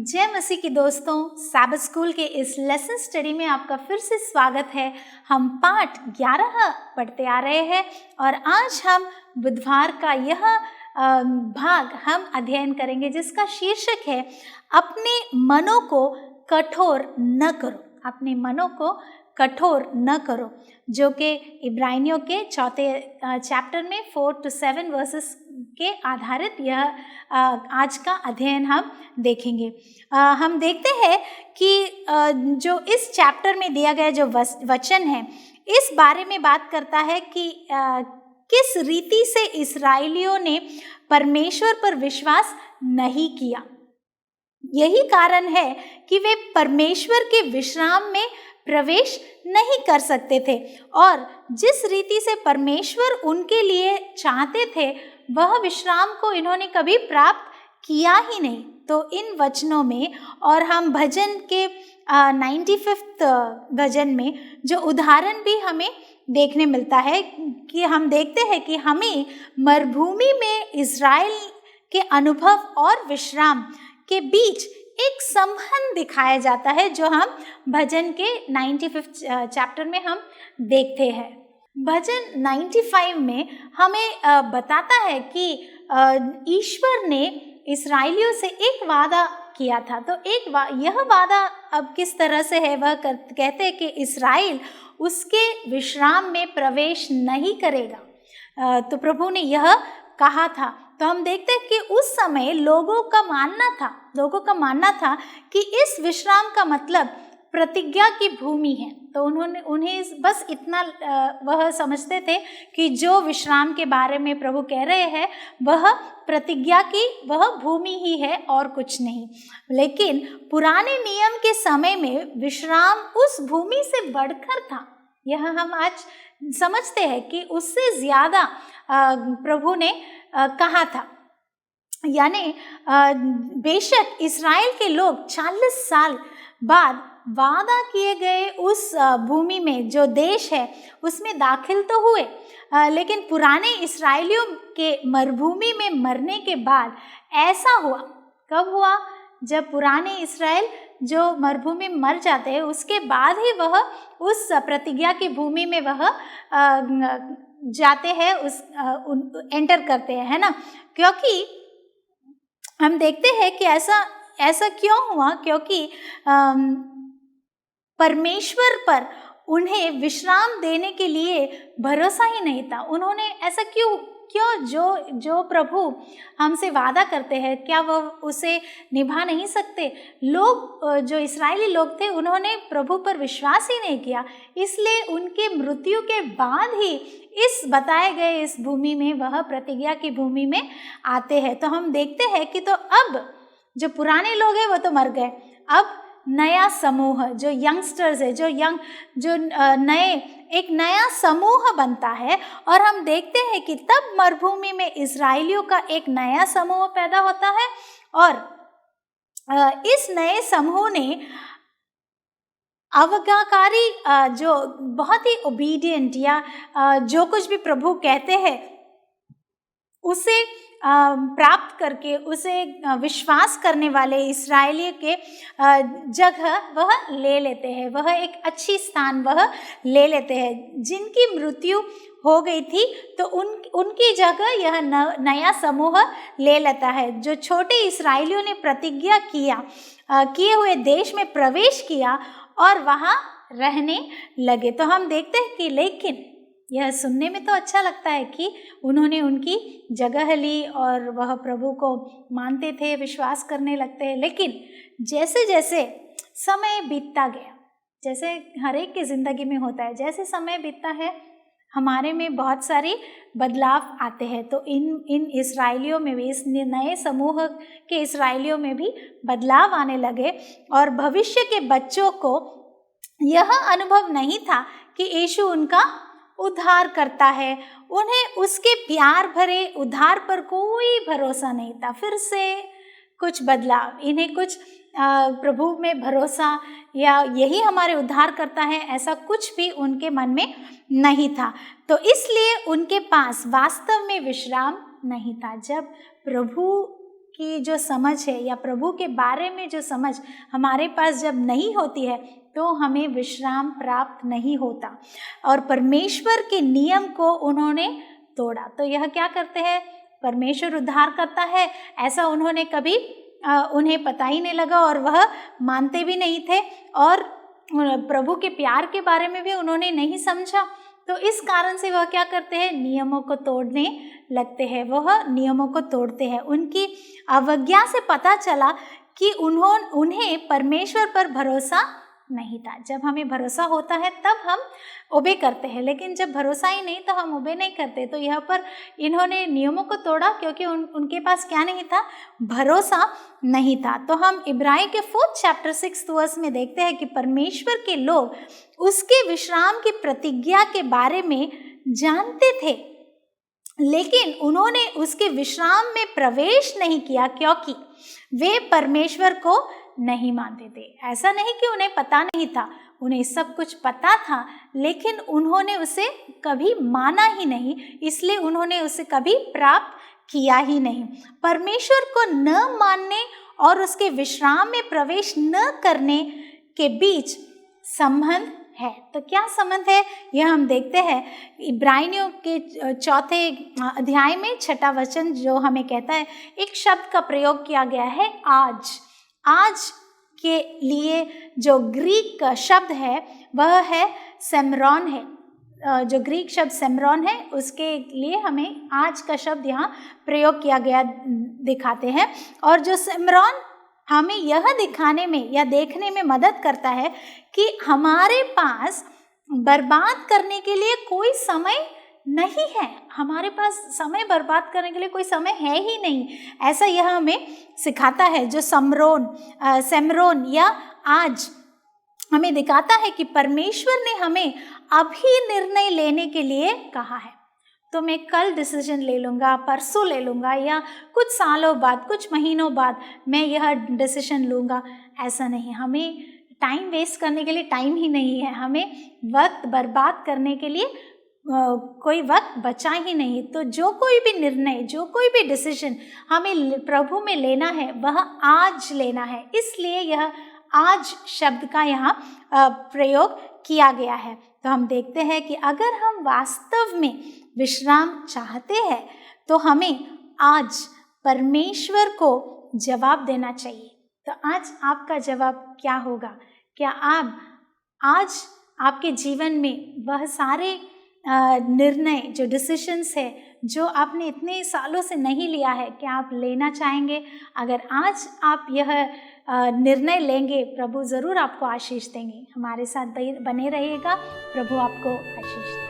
जय मसीह की दोस्तों, सैबथ स्कूल के इस लेसन स्टडी में आपका फिर से स्वागत है। हम पाठ 11 पढ़ते आ रहे हैं और आज हम बुधवार का यह भाग हम अध्ययन करेंगे जिसका शीर्षक है अपने मनों को कठोर न करो। अपने मनों को कठोर न करो, जो कि इब्रानियों के 4 चैप्टर में 4 to 7 वर्सेस के आधारित यह आज का अध्ययन हम देखेंगे। हम देखते हैं कि जो इस चैप्टर में दिया गया जो वचन है इस बारे में बात करता है कि किस रीति से इस्राएलियों ने परमेश्वर पर विश्वास नहीं किया। यही कारण है कि वे परमेश्वर के विश्राम में प्रवेश नहीं कर सकते थे और जिस रीति से परमेश्वर उनके लिए चाहते थे वह विश्राम को इन्होंने कभी प्राप्त किया ही नहीं। तो इन वचनों में और हम भजन के 95 भजन में जो उदाहरण भी हमें देखने मिलता है कि हम देखते हैं कि हमें मरुभूमि में इज़राइल के अनुभव और विश्राम के बीच एक संबंध दिखाया जाता है जो हम भजन के 95 चैप्टर में हम देखते हैं। भजन 95 में हमें बताता है कि ईश्वर ने इस्राएलियों से एक वादा किया था। तो यह वादा अब किस तरह से है, वह कहते हैं कि इस्राएल उसके विश्राम में प्रवेश नहीं करेगा। तो प्रभु ने यह कहा था। तो हम देखते हैं कि उस समय लोगों का मानना था कि इस विश्राम का मतलब प्रतिज्ञा की भूमि है। तो उन्हें बस इतना वह समझते थे कि जो विश्राम के बारे में प्रभु कह रहे हैं वह प्रतिज्ञा की वह भूमि ही है और कुछ नहीं। लेकिन पुराने नियम के समय में विश्राम उस भूमि से बढ़कर था। यह हम आज समझते हैं कि उससे ज़्यादा प्रभु ने कहा था। यानी बेशक इस्राएल के लोग 40 साल बाद वादा किए गए उस भूमि में जो देश है उसमें दाखिल तो हुए, लेकिन पुराने इस्राएलियों के मरुभूमि में मरने के बाद ऐसा हुआ। कब हुआ? जब पुराने इस्राएल जो मरुभूमि में मर जाते हैं उसके बाद ही वह उस प्रतिज्ञा की भूमि में वह जाते हैं, एंटर करते हैं, है ना। क्योंकि हम देखते हैं कि ऐसा क्यों हुआ, क्योंकि परमेश्वर पर उन्हें विश्राम देने के लिए भरोसा ही नहीं था। उन्होंने ऐसा क्यों जो प्रभु हमसे वादा करते हैं क्या वह उसे निभा नहीं सकते। लोग जो इस्राएली लोग थे उन्होंने प्रभु पर विश्वास ही नहीं किया, इसलिए उनके मृत्यु के बाद ही इस बताए गए इस भूमि में वह प्रतिज्ञा की भूमि में आते हैं। तो हम देखते हैं कि तो अब जो पुराने लोग हैं वो तो मर गए, अब नया समूह जो यंगस्टर्स है, एक नया समूह बनता है। और हम देखते हैं कि तब मरुभूमि में इस्राएलियों का एक नया समूह पैदा होता है और इस नए समूह ने आज्ञाकारी जो बहुत ही ओबीडियंट या जो कुछ भी प्रभु कहते हैं उसे प्राप्त करके उसे विश्वास करने वाले इस्राएली के जगह वह ले लेते हैं। वह एक अच्छी स्थान वह ले लेते हैं। जिनकी मृत्यु हो गई थी तो उनकी जगह यह नया समूह ले लेता है। जो छोटे इस्राएलियों ने प्रतिज्ञा किए हुए देश में प्रवेश किया और वहाँ रहने लगे। तो हम देखते हैं कि लेकिन यह सुनने में तो अच्छा लगता है कि उन्होंने उनकी जगह ली और वह प्रभु को मानते थे, विश्वास करने लगते हैं। लेकिन जैसे जैसे समय बीतता गया, जैसे हर एक की ज़िंदगी में होता है, जैसे समय बीतता है हमारे में बहुत सारे बदलाव आते हैं। तो इन इस्राएलियों में भी, इस नए समूह के इस्राएलियों में भी बदलाव आने लगे और भविष्य के बच्चों को यह अनुभव नहीं था कि यीशु उनका उद्धार करता है। उन्हें उसके प्यार भरे उद्धार पर कोई भरोसा नहीं था। फिर से कुछ बदलाव, इन्हें कुछ प्रभु में भरोसा या यही हमारे उद्धार करता है ऐसा कुछ भी उनके मन में नहीं था। तो इसलिए उनके पास वास्तव में विश्राम नहीं था। जब प्रभु की जो समझ है या प्रभु के बारे में जो समझ हमारे पास जब नहीं होती है तो हमें विश्राम प्राप्त नहीं होता। और परमेश्वर के नियम को उन्होंने तोड़ा। तो यह क्या करते हैं? परमेश्वर उद्धार करता है ऐसा उन्होंने कभी उन्हें पता ही नहीं लगा और वह मानते भी नहीं थे, और प्रभु के प्यार के बारे में भी उन्होंने नहीं समझा। तो इस कारण से वह क्या करते हैं? नियमों को तोड़ने लगते हैं, वह नियमों को तोड़ते हैं। उनकी अवज्ञा से पता चला कि उन्हें परमेश्वर पर भरोसा नहीं था। जब हमें भरोसा होता है तब हम ओबे करते हैं, लेकिन जब भरोसा ही नहीं तो हम ओबे नहीं करते। तो यहाँ पर इन्होंने नियमों को तोड़ा क्योंकि उनके पास क्या नहीं था? भरोसा नहीं था। तो हम इब्रानी के 4th chapter 6th verse में देखते हैं कि परमेश्वर के लोग उसके विश्राम की प्रतिज्ञा के बारे में जानते थे, लेकिन उन्होंने उसके विश्राम में प्रवेश नहीं किया क्योंकि वे परमेश्वर को नहीं मानते थे। ऐसा नहीं कि उन्हें पता नहीं था, उन्हें सब कुछ पता था, लेकिन उन्होंने उसे कभी माना ही नहीं, इसलिए उन्होंने उसे कभी प्राप्त किया ही नहीं। परमेश्वर को न मानने और उसके विश्राम में प्रवेश न करने के बीच संबंध है। तो क्या संबंध है यह हम देखते हैं इब्रानियों के 4th अध्याय में 6वां वचन जो हमें कहता है, एक शब्द का प्रयोग किया गया है आज। आज के लिए जो ग्रीक का शब्द है वह है सेमरॉन है। जो ग्रीक शब्द सेमरॉन है उसके लिए हमें आज का शब्द यहाँ प्रयोग किया गया दिखाते हैं। और जो सेमरॉन हमें यह दिखाने में या देखने में मदद करता है कि हमारे पास बर्बाद करने के लिए कोई समय नहीं है। हमारे पास समय बर्बाद करने के लिए कोई समय है ही नहीं, ऐसा यह हमें सिखाता है। जो सेमरोन या आज हमें दिखाता है कि परमेश्वर ने हमें अभी निर्णय लेने के लिए कहा है। तो मैं कल डिसीजन ले लूँगा, परसों ले लूँगा, या कुछ सालों बाद, कुछ महीनों बाद मैं यह डिसीजन लूँगा, ऐसा नहीं। हमें टाइम वेस्ट करने के लिए टाइम ही नहीं है, हमें वक्त बर्बाद करने के लिए कोई वक्त बचा ही नहीं। तो जो कोई भी निर्णय, जो कोई भी डिसीजन हमें प्रभु में लेना है वह आज लेना है, इसलिए यह आज शब्द का यहाँ प्रयोग किया गया है। तो हम देखते हैं कि अगर हम वास्तव में विश्राम चाहते हैं तो हमें आज परमेश्वर को जवाब देना चाहिए। तो आज आपका जवाब क्या होगा? क्या आप आज आपके जीवन में वह सारे निर्णय, जो डिसीशंस है, जो आपने इतने सालों से नहीं लिया है, क्या आप लेना चाहेंगे? अगर आज आप यह निर्णय लेंगे, प्रभु ज़रूर आपको आशीष देंगे। हमारे साथ बने रहिएगा, प्रभु आपको आशीष दें।